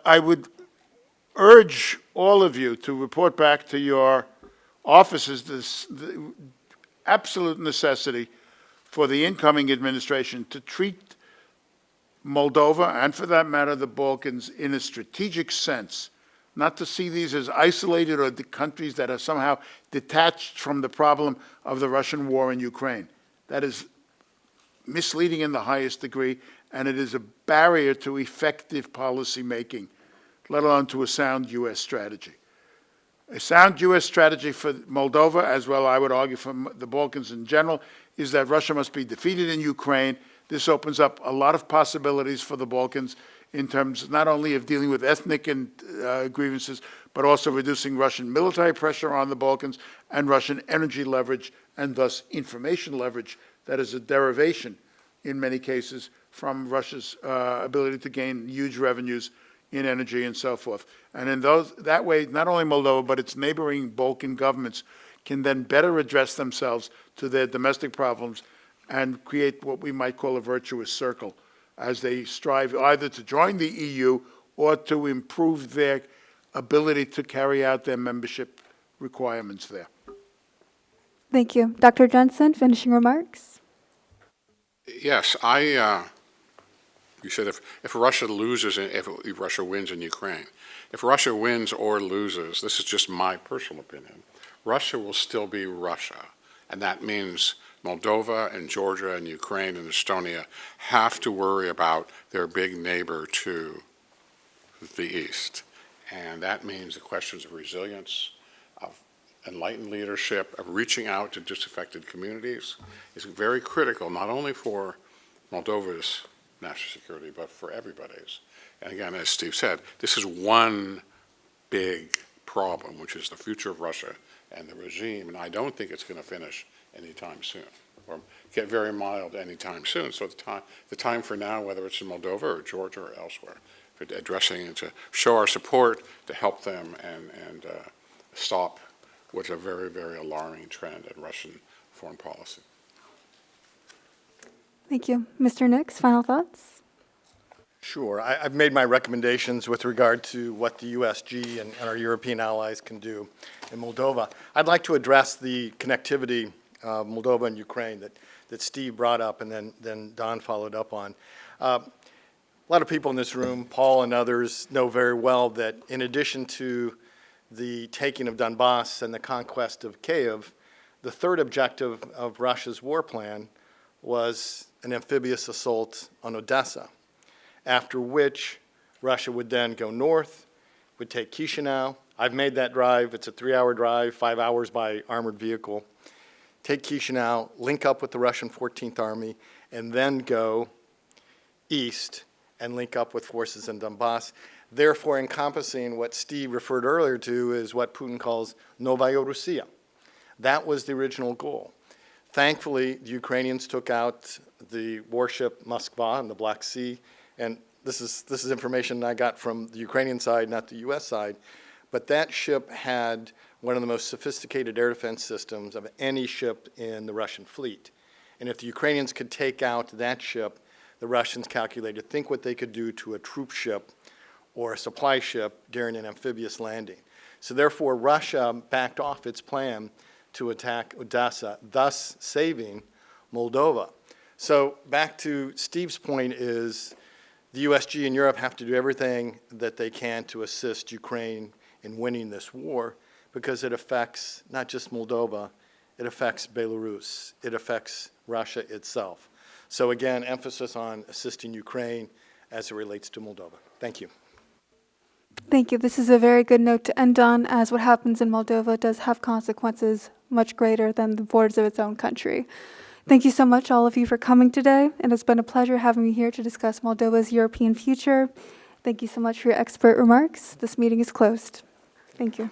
I would urge all of you to report back to your offices the absolute necessity for the incoming administration to treat Moldova, and for that matter, the Balkans, in a strategic sense, not to see these as isolated or the countries that are somehow detached from the problem of the Russian war in Ukraine. That is misleading in the highest degree, and it is a barrier to effective policy making, let alone to a sound U.S. strategy. A sound U.S. strategy for Moldova, as well, I would argue, for the Balkans in general, is that Russia must be defeated in Ukraine. This opens up a lot of possibilities for the Balkans in terms not only of dealing with ethnic and grievances, but also reducing Russian military pressure on the Balkans and Russian energy leverage, and thus information leverage that is a derivation, in many cases, from Russia's ability to gain huge revenues in energy and so forth. And in that way, not only Moldova, but its neighboring Balkan governments can then better address themselves to their domestic problems and create what we might call a virtuous circle as they strive either to join the EU or to improve their ability to carry out their membership requirements there. Thank you. Dr. Jensen, finishing remarks? Yes, you said if Russia loses, if Russia wins in Ukraine, if Russia wins or loses, this is just my personal opinion, Russia will still be Russia. And that means Moldova and Georgia and Ukraine and Estonia have to worry about their big neighbor to the east. And that means the questions of resilience, of enlightened leadership, of reaching out to disaffected communities is very critical, not only for Moldova's national security, but for everybody's. And again, as Steve said, this is one big problem, which is the future of Russia and the regime, and I don't think it's going to finish anytime soon, or get very mild anytime soon. So the time for now, whether it's in Moldova or Georgia or elsewhere, for addressing and to show our support to help them and stop what's a very, very alarming trend in Russian foreign policy. Thank you. Mr. Nix, final thoughts? Sure. I've made my recommendations with regard to what the USG and our European allies can do in Moldova. I'd like to address the connectivity of Moldova and Ukraine that Steve brought up and then Don followed up on. A lot of people in this room, Paul and others, know very well that in addition to the taking of Donbass and the conquest of Kiev, the third objective of Russia's war plan was an amphibious assault on Odessa, after which Russia would then go north, would take Chisinau. I've made that drive. It's a 3-hour drive, 5 hours by armored vehicle. Take Chisinau, link up with the Russian 14th Army, and then go east and link up with forces in Donbass, therefore encompassing what Steve referred earlier to is what Putin calls Novaya Russia. That was the original goal. Thankfully, the Ukrainians took out the warship Moskva in the Black Sea, and this is information I got from the Ukrainian side, not the U.S. side, but that ship had one of the most sophisticated air defense systems of any ship in the Russian fleet. And if the Ukrainians could take out that ship, the Russians calculated, think what they could do to a troop ship or a supply ship during an amphibious landing. So therefore, Russia backed off its plan to attack Odessa, thus saving Moldova. So back to Steve's point is the USG and Europe have to do everything that they can to assist Ukraine in winning this war because it affects not just Moldova, it affects Belarus, it affects Russia itself. So again, emphasis on assisting Ukraine as it relates to Moldova. Thank you. Thank you. This is a very good note to end on, as what happens in Moldova does have consequences much greater than the borders of its own country. Thank you so much, all of you, for coming today. And it's been a pleasure having you here to discuss Moldova's European future. Thank you so much for your expert remarks. This meeting is closed. Thank you.